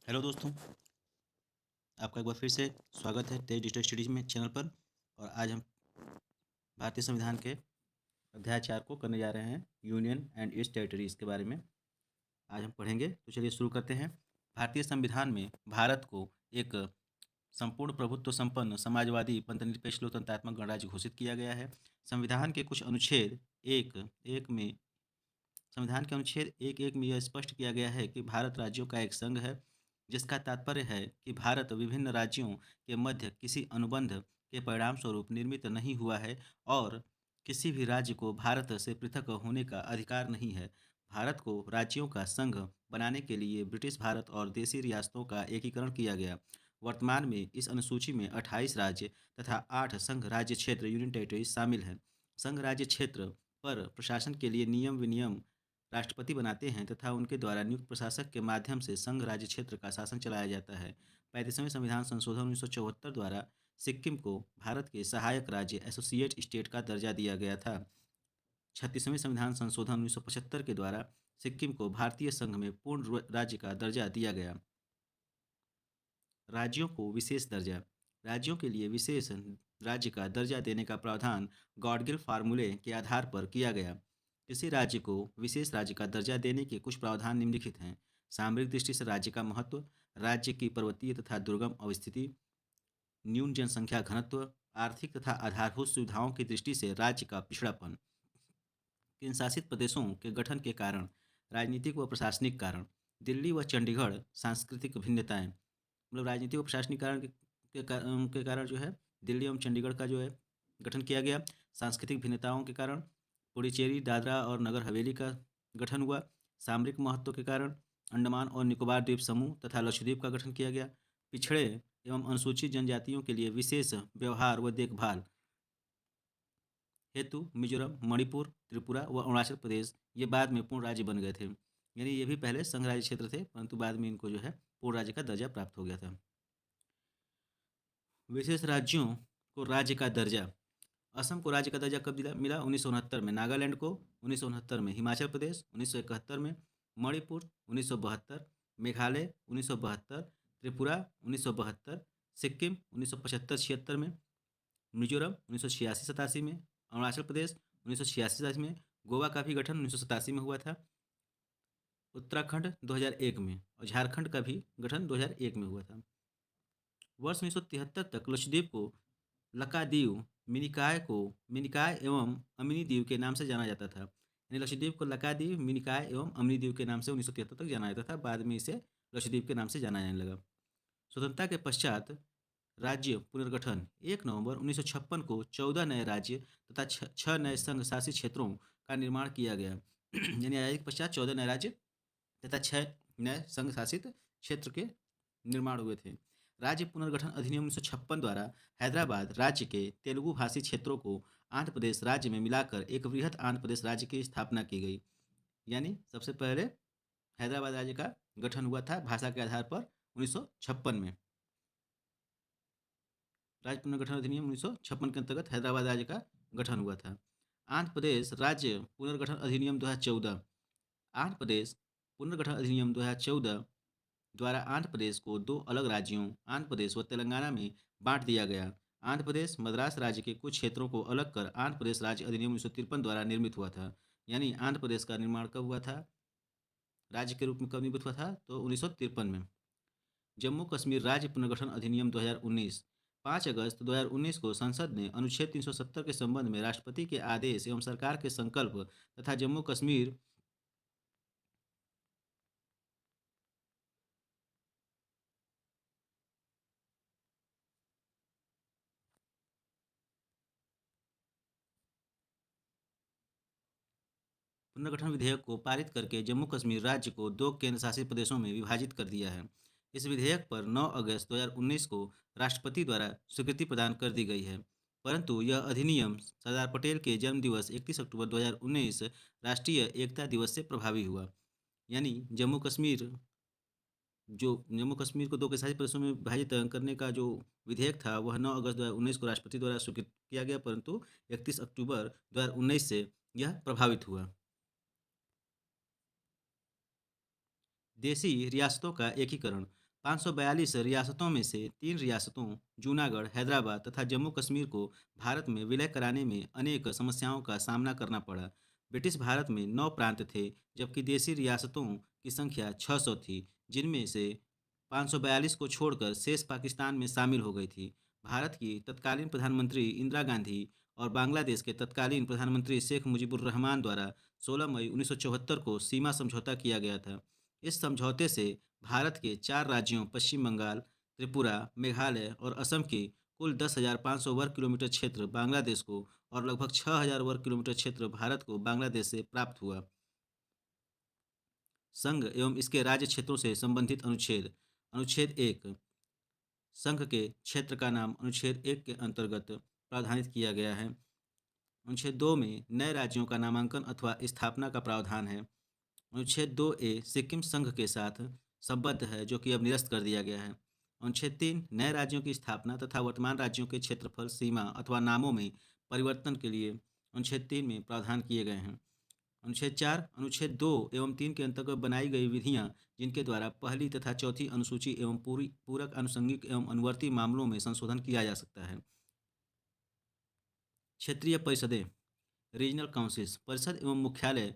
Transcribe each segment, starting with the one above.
Hello दोस्तों, आपका एक बार फिर से स्वागत है तेज डिजिटल स्टडीज में चैनल पर। और आज हम भारतीय संविधान के अध्याय 4 को करने जा रहे हैं, यूनियन एंड इट्स टेरिटरीज के बारे में आज हम पढ़ेंगे। तो चलिए शुरू करते हैं। भारतीय संविधान में भारत को एक संपूर्ण प्रभुत्व संपन्न समाजवादी पंथनिरपेक्ष लोकतंत्रात्मक गणराज्य घोषित किया गया है। संविधान के कुछ अनुच्छेद एक एक में संविधान के अनुच्छेद एक एक में यह स्पष्ट किया गया है कि भारत राज्यों का एक संघ है, जिसका तात्पर्य है कि भारत विभिन्न राज्यों के मध्य किसी अनुबंध के परिणाम स्वरूप निर्मित नहीं हुआ है और किसी भी राज्य को भारत से पृथक होने का अधिकार नहीं है। भारत को राज्यों का संघ बनाने के लिए ब्रिटिश भारत और देशी रियासतों का एकीकरण किया गया। वर्तमान में इस अनुसूची में 28 राज्य तथा 8 संघ राज्य क्षेत्र यूनियन टेरिटरीज शामिल हैं। संघ राज्य क्षेत्र पर प्रशासन के लिए नियम विनियम राष्ट्रपति बनाते हैं तथा उनके द्वारा नियुक्त प्रशासक के माध्यम से संघ राज्य क्षेत्र का शासन चलाया जाता है। 35वें संविधान संशोधन 1974 द्वारा सिक्किम को भारत के सहायक राज्य एसोसिएट स्टेट का दर्जा दिया गया था। 36वें संविधान संशोधन 1975 के द्वारा सिक्किम को भारतीय संघ में पूर्ण राज्य का दर्जा दिया गया। राज्यों को विशेष दर्जा। राज्यों के लिए विशेष राज्य का दर्जा देने का प्रावधान गॉडगिल फार्मूले के आधार पर किया गया। किसी राज्य को विशेष राज्य का दर्जा देने के कुछ प्रावधान निम्नलिखित हैं। सामरिक दृष्टि से राज्य का महत्व, राज्य की पर्वतीय तथा दुर्गम अवस्थिति, न्यून जनसंख्या घनत्व, आर्थिक तथा आधारभूत सुविधाओं की दृष्टि से राज्य का पिछड़ापन, केंद्र शासित प्रदेशों के गठन के कारण, राजनीतिक व प्रशासनिक कारण, दिल्ली व चंडीगढ़ सांस्कृतिक भिन्नताएं। मतलब राजनीतिक और प्रशासनिक कारण के कारण जो है दिल्ली एवं चंडीगढ़ का जो है गठन किया गया। सांस्कृतिक भिन्नताओं के कारण पुडुचेरी, दादरा और नगर हवेली का गठन हुआ। सामरिक महत्व के कारण अंडमान और निकोबार द्वीप समूह तथा लक्षद्वीप का गठन किया गया। पिछड़े एवं अनुसूचित जनजातियों के लिए विशेष व्यवहार व देखभाल हेतु मिजोरम, मणिपुर, त्रिपुरा व अरुणाचल प्रदेश ये बाद में पूर्ण राज्य बन गए थे। यानी ये भी पहले संघ राज्य क्षेत्र थे, परंतु बाद में इनको जो है पूर्ण राज्य का दर्जा प्राप्त हो गया था। विशेष राज्यों को राज्य का दर्जा। असम को राज्य का दर्जा कब मिला? 1969 में। नागालैंड को 1969 में। हिमाचल प्रदेश 1971 में। मणिपुर 1972। मेघालय 1972। त्रिपुरा 1972। सिक्किम 1975-76 में। मिजोरम 1986-87 में। अरुणाचल प्रदेश 1986-87 में। गोवा का भी गठन 1987 में हुआ था। उत्तराखंड 2001 में और झारखंड का भी गठन 2001 में हुआ था। वर्ष 1973 तक लक्षद्वीप को लकादीव मिनिकाय एवं अमिनी द्वीप के नाम से जाना जाता था। यानी लक्षद्वीप को लकादीव, मिनिकाय एवं अमिनी द्वीप के नाम से 1973 तक जाना जाता था। बाद में इसे लक्षद्वीप के नाम से जाना जाने लगा। स्वतंत्रता के पश्चात राज्य पुनर्गठन। 1 नवंबर 1956 को 14 नए राज्य तथा 6 नए संघ शासित क्षेत्रों का निर्माण किया गया। यानी आजादी के पश्चात 14 नए राज्य तथा 6 नए संघ शासित क्षेत्र के निर्माण हुए थे। राज्य पुनर्गठन अधिनियम 1956 द्वारा हैदराबाद राज्य के तेलुगु भाषी क्षेत्रों को आंध्र प्रदेश राज्य में मिलाकर एक वृहद आंध्र प्रदेश राज्य की स्थापना की गई। यानी सबसे पहले हैदराबाद राज्य का गठन हुआ था भाषा के आधार पर 1956 में। राज्य पुनर्गठन अधिनियम 1956 के अंतर्गत हैदराबाद राज्य का गठन हुआ था। आंध्र प्रदेश राज्य पुनर्गठन अधिनियम 2014। आंध्र प्रदेश पुनर्गठन अधिनियम 2014 द्वारा आंध्र प्रदेश को 2 अलग राज्यों आंध्र प्रदेश व तेलंगाना में बांट दिया गया। आंध्र प्रदेश मद्रास राज्य के कुछ क्षेत्रों को अलग कर आंध्र प्रदेश राज्य अधिनियम 1953 द्वारा निर्मित हुआ था। यानी आंध्र प्रदेश का निर्माण कब हुआ था, राज्य के रूप में कब निर्मित हुआ था? तो 1953 में। जम्मू कश्मीर राज्य पुनर्गठन अधिनियम 2019। 5 अगस्त 2019 को संसद ने अनुच्छेद 370 के संबंध में राष्ट्रपति के आदेश एवं सरकार के संकल्प तथा जम्मू कश्मीर पुनर्गठन विधेयक को पारित करके जम्मू कश्मीर राज्य को 2 केंद्र शासित प्रदेशों में विभाजित कर दिया है। इस विधेयक पर 9 अगस्त 2019 को राष्ट्रपति द्वारा स्वीकृति प्रदान कर दी गई है, परंतु यह अधिनियम सरदार पटेल के जन्मदिवस 31 अक्टूबर 2019 राष्ट्रीय एकता दिवस से प्रभावी हुआ। यानी जम्मू कश्मीर को 2 केंद्र शासित प्रदेशों में विभाजित करने का जो विधेयक था वह 9 अगस्त 2019 को राष्ट्रपति द्वारा स्वीकृत किया गया, परंतु 31 अक्टूबर 2019 से यह प्रभावित हुआ। देशी रियासतों का एकीकरण। 542 रियासतों में से 3 रियासतों जूनागढ़, हैदराबाद तथा जम्मू कश्मीर को भारत में विलय कराने में अनेक समस्याओं का सामना करना पड़ा। ब्रिटिश भारत में 9 प्रांत थे, जबकि देशी रियासतों की संख्या 600 थी, जिनमें से 542 को छोड़कर शेष पाकिस्तान में शामिल हो गई थी। भारत की तत्कालीन प्रधानमंत्री इंदिरा गांधी और बांग्लादेश के तत्कालीन प्रधानमंत्री शेख मुजीबुर रहमान द्वारा 16 मई 1974 को सीमा समझौता किया गया था। इस समझौते से भारत के 4 राज्यों पश्चिम बंगाल, त्रिपुरा, मेघालय और असम के कुल 10,500 वर्ग किलोमीटर क्षेत्र बांग्लादेश को और लगभग 6,000 वर्ग किलोमीटर क्षेत्र भारत को बांग्लादेश से प्राप्त हुआ। संघ एवं इसके राज्य क्षेत्रों से संबंधित अनुच्छेद। अनुच्छेद 1 संघ के क्षेत्र का नाम अनुच्छेद 1 के अंतर्गत प्रावधानित किया गया है। अनुच्छेद 2 में नए राज्यों का नामांकन अथवा स्थापना का प्रावधान है। अनुच्छेद 2A सिक्किम संघ के साथ संबद्ध है, जो कि अब निरस्त कर दिया गया है। अनुच्छेद 3 नए राज्यों की स्थापना तथा वर्तमान राज्यों के क्षेत्रफल, सीमा अथवा नामों में परिवर्तन के लिए अनुच्छेद 3 में प्रावधान किए गए हैं। अनुच्छेद 4 अनुच्छेद 2 एवं 3 के अंतर्गत बनाई गई विधियां, जिनके द्वारा पहली तथा चौथी अनुसूची एवं पूरक आनुषंगिक एवं अनुवर्ती मामलों में संशोधन किया जा सकता है। क्षेत्रीय परिषदें, रीजनल काउंसिल्स, परिषद एवं मुख्यालय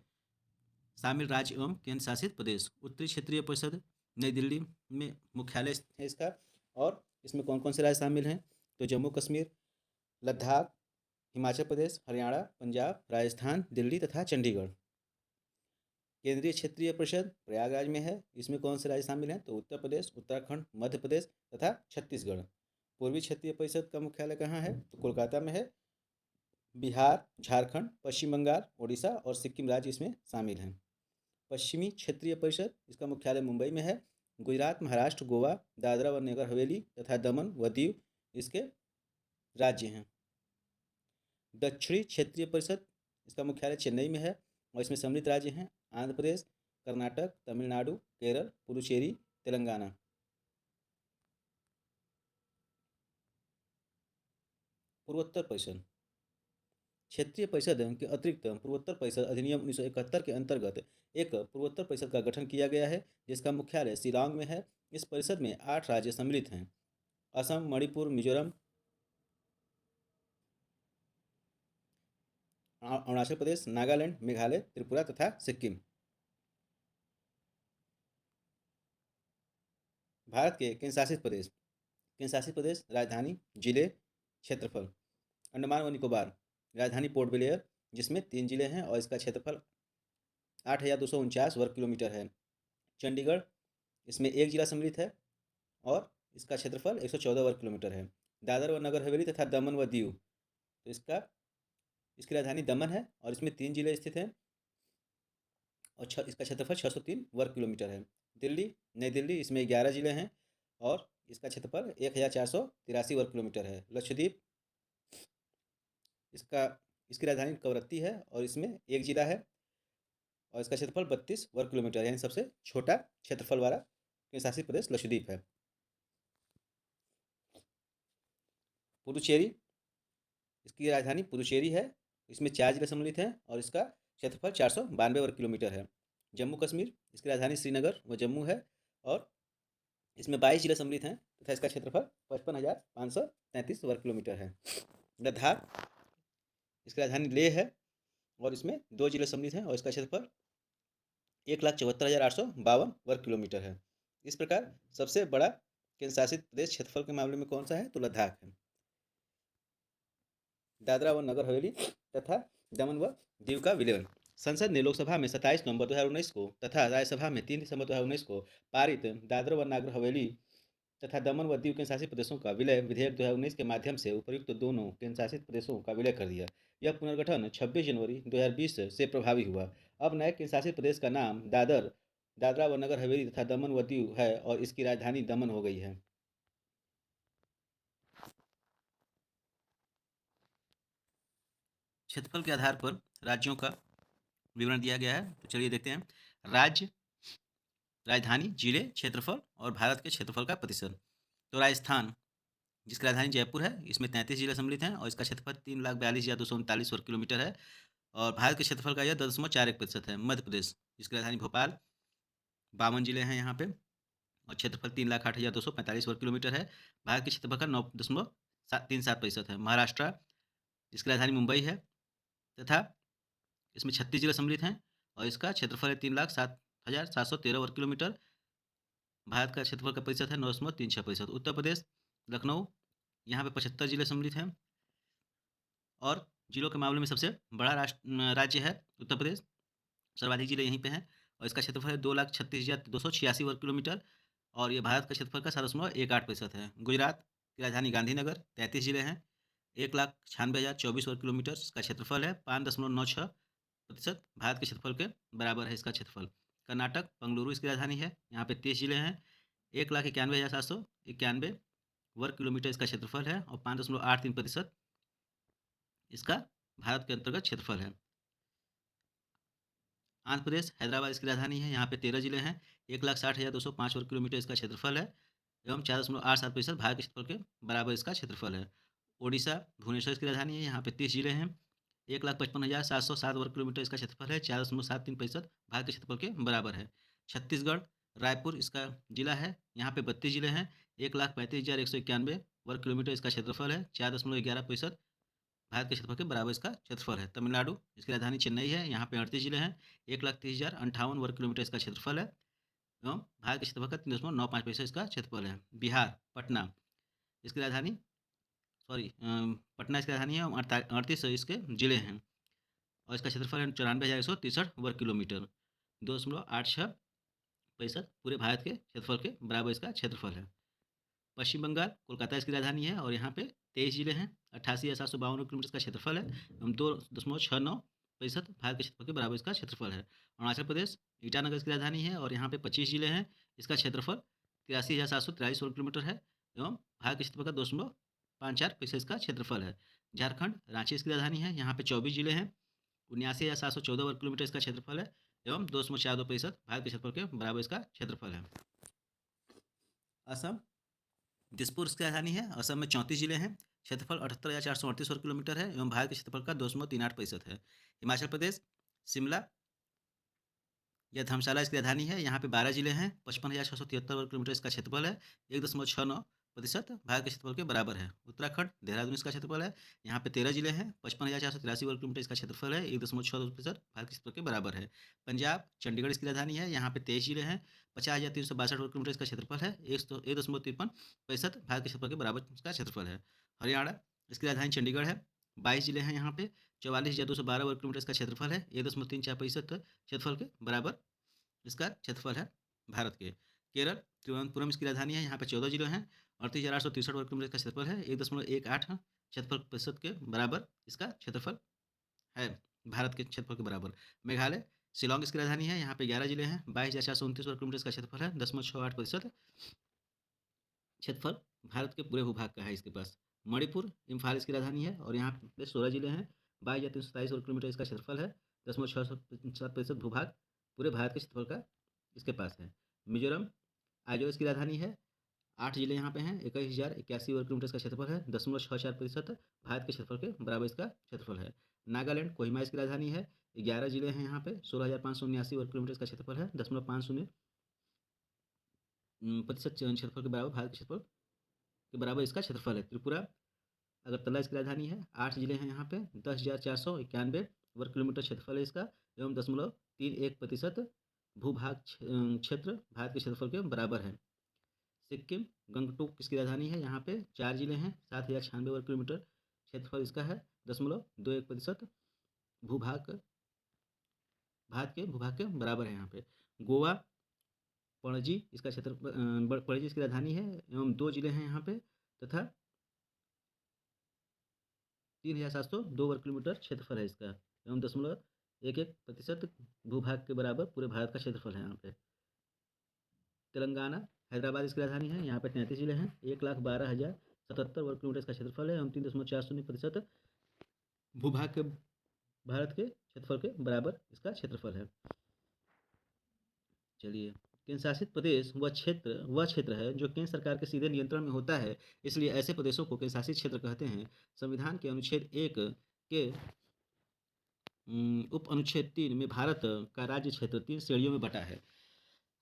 शामिल राज्य एवं केंद्र शासित प्रदेश। उत्तरी क्षेत्रीय परिषद नई दिल्ली में मुख्यालय है इसका, और इसमें कौन कौन से राज्य शामिल हैं? तो जम्मू कश्मीर, लद्दाख, हिमाचल प्रदेश, हरियाणा, पंजाब, राजस्थान, दिल्ली तथा चंडीगढ़। केंद्रीय क्षेत्रीय परिषद प्रयागराज में है। इसमें कौन से राज्य शामिल हैं? तो उत्तर प्रदेश, उत्तराखंड, मध्य प्रदेश तथा छत्तीसगढ़। पूर्वी क्षेत्रीय परिषद का मुख्यालय कहाँ है? तो कोलकाता में है। बिहार, झारखंड, पश्चिम बंगाल, उड़ीसा और सिक्किम राज्य इसमें शामिल हैं। पश्चिमी क्षेत्रीय परिषद, इसका मुख्यालय मुंबई में है। गुजरात, महाराष्ट्र, गोवा, दादरा व नगर हवेली तथा दमन व दीव इसके राज्य हैं। दक्षिणी क्षेत्रीय परिषद, इसका मुख्यालय चेन्नई में है और इसमें सम्मिलित राज्य हैं आंध्र प्रदेश, कर्नाटक, तमिलनाडु, केरल, पुडुचेरी, तेलंगाना। पूर्वोत्तर परिषद, क्षेत्रीय परिषद के अतिरिक्त पूर्वोत्तर परिषद अधिनियम 1971 के अंतर्गत एक पूर्वोत्तर परिषद का गठन किया गया है, जिसका मुख्यालय शिलांग में है। इस परिषद में 8 राज्य सम्मिलित हैं: असम, मणिपुर, मिजोरम, अरुणाचल प्रदेश, नागालैंड, मेघालय, त्रिपुरा तथा सिक्किम। भारत के केंद्र शासित प्रदेश। केंद्र शासित प्रदेश, राजधानी, जिले, क्षेत्रफल। अंडमान व निकोबार, राजधानी पोर्ट ब्लेयर, जिसमें 3 जिले हैं और इसका क्षेत्रफल 8,249 वर्ग किलोमीटर है। चंडीगढ़, इसमें 1 जिला सम्मिलित है और इसका क्षेत्रफल 114 वर्ग किलोमीटर है। दादर व नगर हवेली तथा दमन व दीव, तो इसकी राजधानी दमन है और इसमें 3 जिले स्थित हैं और इसका क्षेत्रफल 603 वर्ग किलोमीटर है। दिल्ली, नई दिल्ली, इसमें 11 जिले हैं और इसका क्षेत्रफल 1,483 वर्ग किलोमीटर है। लक्षद्वीप, इसकी राजधानी कवरत्ती है और इसमें 1 जिला है और इसका क्षेत्रफल 32 वर्ग किलोमीटर, यानी सबसे छोटा क्षेत्रफल वाला केंद्र शासित प्रदेश लक्षद्वीप है। पुडुचेरी, इसकी राजधानी पुडुचेरी है, इसमें 4 जिले सम्मिलित हैं और इसका क्षेत्रफल 492 वर्ग किलोमीटर है। जम्मू कश्मीर, इसकी राजधानी श्रीनगर व जम्मू है और इसमें 22 जिले सम्मिलित हैं तथा इसका क्षेत्रफल 55,533 वर्ग किलोमीटर है। लद्दाख, इसकी राजधानी लेह है और इसमें 2 जिले सम्मिलित हैं और इसका क्षेत्रफल 1,74,852 वर्ग किलोमीटर है। इस प्रकार सबसे बड़ा केंद्र शासित प्रदेश क्षेत्रफल के मामले में कौन सा है? तो लद्दाख है। दादरा व नगर हवेली तथा दमन व दीव का विलय। संसद ने लोकसभा में 27 नवंबर 2019 को तथा राज्यसभा में 3 दिसंबर 2019 को पारित दादरा व नगर हवेली तथा दमन व दीव केंद्र शासित प्रदेशों का विलय विधेयक 2019 के माध्यम से उपर्युक्त दोनों केंद्र शासित प्रदेशों का विलय कर दिया। यह पुनर्गठन 26 जनवरी 2020 से प्रभावी हुआ। अब नए केंद्र शासित प्रदेश का नाम दादरा व नगर हवेली तथा दमन व दीव है और इसकी राजधानी दमन हो गई है। क्षेत्रफल के आधार पर राज्यों का विवरण दिया गया है, तो चलिए देखते हैं। राज्य, राजधानी, जिले, क्षेत्रफल और भारत के क्षेत्रफल का प्रतिशत। तो राजस्थान, जिसकी राजधानी जयपुर है, इसमें 33 जिले सम्मिलित हैं और इसका क्षेत्रफल 3,42,239 वर्ग किलोमीटर है और भारत के क्षेत्रफल का यह 10.41% है। मध्य प्रदेश, जिसकी राजधानी भोपाल, 52 जिले हैं यहाँ पे और क्षेत्रफल 3,08,245 वर्ग किलोमीटर है। भारत के क्षेत्रफल का 9.37% है। महाराष्ट्र, इसकी राजधानी मुंबई है तथा इसमें 36 जिले सम्मिलित हैं और इसका क्षेत्रफल है 3,07,713 वर्ग किलोमीटर। भारत का क्षेत्रफल का प्रतिशत है 9.36%। उत्तर प्रदेश, लखनऊ, यहाँ पे 75 जिले सम्मिलित हैं और जिलों के मामले में सबसे बड़ा राज्य है उत्तर प्रदेश। सर्वाधिक जिले यहीं पे हैं और इसका क्षेत्रफल है 2,36,286 वर्ग किलोमीटर और ये भारत का क्षेत्रफल का 7.18% है। गुजरात की राजधानी गांधीनगर, 33 जिले हैं, 1,96,024 वर्ग किलोमीटर इसका क्षेत्रफल है। 5.96% भारत के क्षेत्रफल के बराबर है इसका क्षेत्रफल। कर्नाटक, बेंगलुरु इसकी राजधानी है, यहाँ पे 30 जिले हैं, 1,91,791 वर्ग किलोमीटर इसका क्षेत्रफल है और 5.83% इसका भारत के अंतर्गत क्षेत्रफल है। आंध्र प्रदेश, हैदराबाद इसकी राजधानी है, यहाँ पे 13 जिले हैं, 1,60,205 वर्ग किलोमीटर इसका क्षेत्रफल है एवं 4.87% भारत के क्षेत्रफल के बराबर इसका क्षेत्रफल है। ओडिशा, भुवनेश्वर इसकी राजधानी है, यहाँ पे 30 जिले हैं, 1,55,707 वर्ग किलोमीटर इसका क्षेत्रफल है, 4.73% भारत के क्षेत्रफल के बराबर है। छत्तीसगढ़, रायपुर इसका जिला है, यहाँ पे 32 जिले हैं, 1,35,191 वर्ग किलोमीटर इसका क्षेत्रफल है, 4.11% भारत के क्षेत्रफल के बराबर इसका क्षेत्रफल है। तमिलनाडु, इसकी राजधानी चेन्नई है, यहाँ पे 38 जिले हैं, 1,30,058 वर्ग किलोमीटर इसका क्षेत्रफल है एवं भारत के क्षेत्रफल का 3.95% इसका क्षेत्रफल है। बिहार, पटना इसकी राजधानी पटना इसकी राजधानी है, 38 इसके जिले हैं और इसका क्षेत्रफल है 94,163 वर्ग किलोमीटर, 2.86% पूरे भारत के क्षेत्रफल के बराबर इसका क्षेत्रफल है। पश्चिम बंगाल, कोलकाता इसकी राजधानी है और यहाँ पे 23 जिले हैं, 88,752 किलोमीटर इसका क्षेत्रफल है एवं 2.69% भारत के क्षेत्रफल के बराबर इसका क्षेत्रफल है। अरुणाचल प्रदेश, ईटानगर इसकी राजधानी है और यहाँ पे 25 जिले हैं, इसका क्षेत्रफल 83,743 वर्ग किलोमीटर है एवं भारत के क्षेत्रफल का 2.54% इसका क्षेत्रफल है। झारखंड, रांची इसकी राजधानी है, यहाँ पे 24 जिले हैं, 79,714 वर्ग किलोमीटर इसका क्षेत्रफल है एवं 2.42% भारत के क्षेत्रफल के बराबर इसका क्षेत्रफल है। असम, दिसपुर इसकी राजधानी है, असम में 34 जिले हैं, क्षेत्रफल 78,438 वर्ग किलोमीटर है एवं भारत के क्षेत्रफल का 2.38% है। हिमाचल प्रदेश, शिमला या धर्मशाला इसकी राजधानी है, यहाँ पे 12 जिले हैं, 55,673 वर्ग किलोमीटर इसका क्षेत्रफल है, 1.69% भारत के क्षेत्रफल के बराबर है। उत्तराखंड, देहरादून इसका क्षेत्रफल है, यहाँ पे 13 जिले हैं, 55,483 वर्ग किलोमीटर इसका क्षेत्रफल है, 1.62% भारत के क्षेत्रफल के बराबर है। पंजाब, चंडीगढ़ इसकी राजधानी है, यहाँ पे 23 जिले हैं, 50,362 वर्ग किलोमीटर इसका क्षेत्रफल है, 1.53% भारत के क्षेत्रफल के बराबर इसका क्षेत्रफल है। हरियाणा, इसकी राजधानी चंडीगढ़ है, 22 जिले हैं, यहाँ पे 44,212 वर्ग किलोमीटर इसका क्षेत्रफल है, 1.34% क्षेत्रफल के बराबर इसका क्षेत्रफल है भारत के। केरल, तिरुवनंतपुरम इसकी राजधानी है, यहाँ पे 14 जिले हैं, 38,863 वर्ग किलोमीटर इसका क्षेत्रफल है, 1.18 क्षेत्रफल प्रतिशत के बराबर इसका क्षेत्रफल है भारत के क्षेत्रफल के बराबर। मेघालय, शिलोंग इसकी राजधानी है, यहाँ पे 11 जिले हैं, 22,429 वर्ग किलोमीटर इसका क्षेत्रफल है, 10.68% क्षेत्रफल भारत के पूरे भूभाग का है इसके पास। मणिपुर, इम्फाल इसकी राजधानी है और यहाँ पे 16 जिले हैं, 22,327 वर्ग किलोमीटर इसका क्षेत्रफल है, 10.67% भूभाग पूरे भारत के क्षेत्रफल का इसके पास है। मिजोरम, आइजोल इसकी राजधानी है, 8 जिले यहाँ पे हैं, 21,081 वर्ग किलोमीटर इसका क्षेत्रफल है, 10.64% भारत के क्षेत्रफल के बराबर इसका क्षेत्रफल है। नागालैंड, कोहिमा इसकी राजधानी है, 11 जिले हैं यहाँ पे, 16,579 वर्ग किलोमीटर इसका क्षेत्रफल है, 10.50% क्षेत्रफल के बराबर भारत के क्षेत्रफल के बराबर इसका क्षेत्रफल है। त्रिपुरा, अगरतला इसकी राजधानी है, 8 जिले हैं यहाँ पे, 10,491 वर्ग किलोमीटर क्षेत्रफल है इसका एवं 0.31% भूभाग क्षेत्र भारत के क्षेत्रफल के बराबर है। सिक्किम, गंगटोक इसकी राजधानी है, यहाँ पे 4 जिले हैं, 7,096 वर्ग किलोमीटर क्षेत्रफल इसका है, 0.21% भूभाग भारत के भूभाग के बराबर है यहाँ पे। गोवा, पणजी इसका क्षेत्र पणजी इसकी राजधानी है एवं 2 जिले हैं यहाँ पे तथा 3,702 वर्ग किलोमीटर क्षेत्रफल है इसका एवं 0.11% भूभाग के बराबर पूरे भारत का क्षेत्रफल है यहाँ पे। तेलंगाना, हैदराबाद इसकी राजधानी है, यहाँ पे 33 जिले हैं, 1,12,077 वर्ग किलोमीटर इसका क्षेत्रफल है एवं 3.40% भूभाग के भारत के क्षेत्रफल के बराबर इसका क्षेत्रफल है। चलिए, केंद्र शासित प्रदेश वह क्षेत्र है जो केंद्र सरकार के सीधे नियंत्रण में होता है, इसलिए ऐसे प्रदेशों को केंद्र शासित क्षेत्र कहते हैं। संविधान के अनुच्छेद 1 के उप अनुच्छेद 3 में भारत का राज्य क्षेत्र 3 श्रेणियों में बटा है।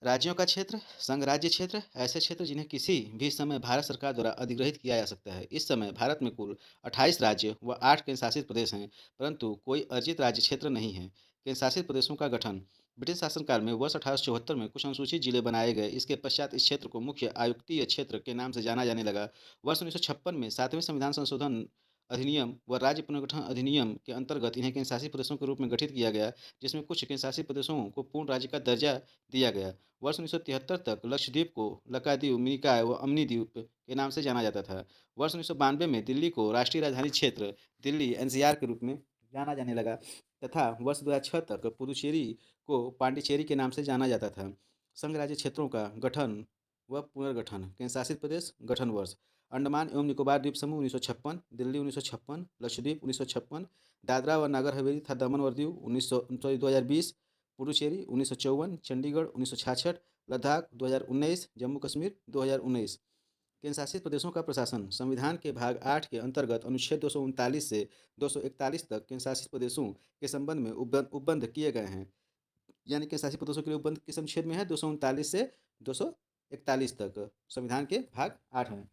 राज्यों का क्षेत्र, संघ राज्य क्षेत्र, ऐसे क्षेत्र जिन्हें किसी भी समय भारत सरकार द्वारा अधिग्रहित किया जा सकता है। इस समय भारत में कुल 28 राज्य व 8 केंद्र शासित प्रदेश हैं, परंतु कोई अर्जित राज्य क्षेत्र नहीं है। केंद्र शासित प्रदेशों का गठन ब्रिटिश शासनकाल में वर्ष 1874 में कुछ अनुसूचित जिले बनाए गए। इसके पश्चात इस क्षेत्र को मुख्य आयुक्तीय क्षेत्र के नाम से जाना जाने लगा। वर्ष 1956 में 7वें संविधान संशोधन अधिनियम व राज्य पुनर्गठन अधिनियम के अंतर्गत इन्हें केंद्र शासित प्रदेशों के रूप में गठित किया गया, जिसमें कुछ केंद्र शासित प्रदेशों को पूर्ण राज्य का दर्जा दिया गया। वर्ष 1973 तक लक्षद्वीप को लक्काद्वीप, मिनिकॉय व अमनी द्वीप के नाम से जाना जाता था। वर्ष 1992 में दिल्ली को राष्ट्रीय राजधानी क्षेत्र दिल्ली एनसीआर के रूप में जाना जाने लगा तथा वर्ष 2006 तक पुदुचेरी को पांडिचेरी के नाम से जाना जाता था। संघ राज्य क्षेत्रों का गठन व पुनर्गठन। केंद्र शासित प्रदेश गठन वर्ष: अंडमान एवं निकोबार द्वीप समूह 1956, दिल्ली 1956, लक्षद्वीप 1956, दादरा व नगर हवेली तथा दमन और दीव 2020, पुडुचेरी 1954, चंडीगढ़ 1966, लद्दाख 2019, जम्मू कश्मीर 2019। केंद्र शासित प्रदेशों का प्रशासन संविधान के भाग 8 के अंतर्गत अनुच्छेद 239 से 241 तक केंद्र शासित प्रदेशों के संबंध में उपबंध किए गए हैं। यानी केंद्र शासित प्रदेशों के लिए उपबंध किस अनुच्छेद में है? 239 से 241 तक संविधान के भाग 8 में।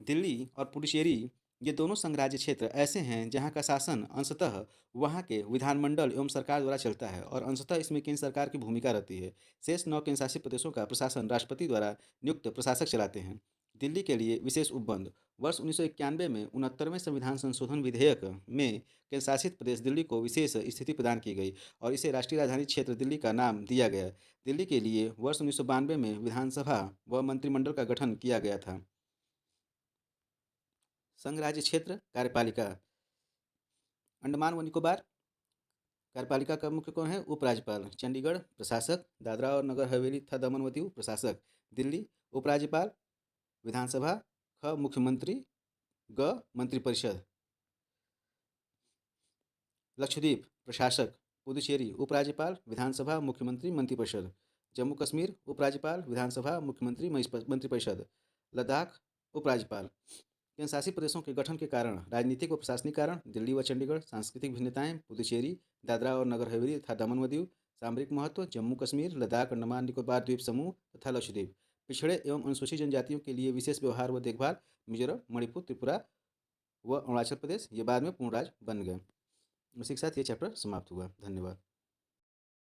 दिल्ली और पुडुचेरी ये दोनों संघ राज्य क्षेत्र ऐसे हैं जहां का शासन अंशतः वहां के विधानमंडल एवं सरकार द्वारा चलता है और अंशतः इसमें केंद्र सरकार की भूमिका रहती है। शेष 9 केंद्र शासित प्रदेशों का प्रशासन राष्ट्रपति द्वारा नियुक्त प्रशासक चलाते हैं। दिल्ली के लिए विशेष उपबंध: वर्ष 1991 में 69वें संविधान संशोधन विधेयक में केंद्र शासित प्रदेश दिल्ली को विशेष स्थिति प्रदान की गई और इसे राष्ट्रीय राजधानी क्षेत्र दिल्ली का नाम दिया गया। दिल्ली के लिए वर्ष 1992 में विधानसभा व मंत्रिमंडल का गठन किया गया था। संघ राज्य क्षेत्र कार्यपालिका: अंडमान व निकोबार कार्यपालिका का मुख्य कौन है? उपराज्यपाल। चंडीगढ़ प्रशासक, दादरा और नगर हवेली तथा दमन व दीव प्रशासक। दिल्ली उपराज्यपाल, विधानसभा, ख मुख्यमंत्री, ग मंत्रिपरिषद। लक्षद्वीप प्रशासक, पुदुचेरी उपराज्यपाल, विधानसभा, मुख्यमंत्री, मंत्रिपरिषद। जम्मू कश्मीर उपराज्यपाल, विधानसभा, मुख्यमंत्री, मंत्रिपरिषद। लद्दाख उपराज्यपाल। केंद्र शासित प्रदेशों के गठन के कारण: राजनीतिक व प्रशासनिक कारण: दिल्ली व चंडीगढ़। सांस्कृतिक भिन्नताएं: पुदुचेरी, दादरा और नगर हवेली तथा दमन व दीव। सामरिक महत्व: जम्मू कश्मीर, लद्दाख, अंडमान निकोबार द्वीप समूह तथा लक्षद्वीप। पिछड़े एवं अनुसूचित जनजातियों के लिए विशेष व्यवहार व देखभाल: मिजोरम, मणिपुर, त्रिपुरा व अरुणाचल प्रदेश। ये बाद में पूर्ण राज्य बन गए। इसी के साथ ये चैप्टर समाप्त हुआ। धन्यवाद।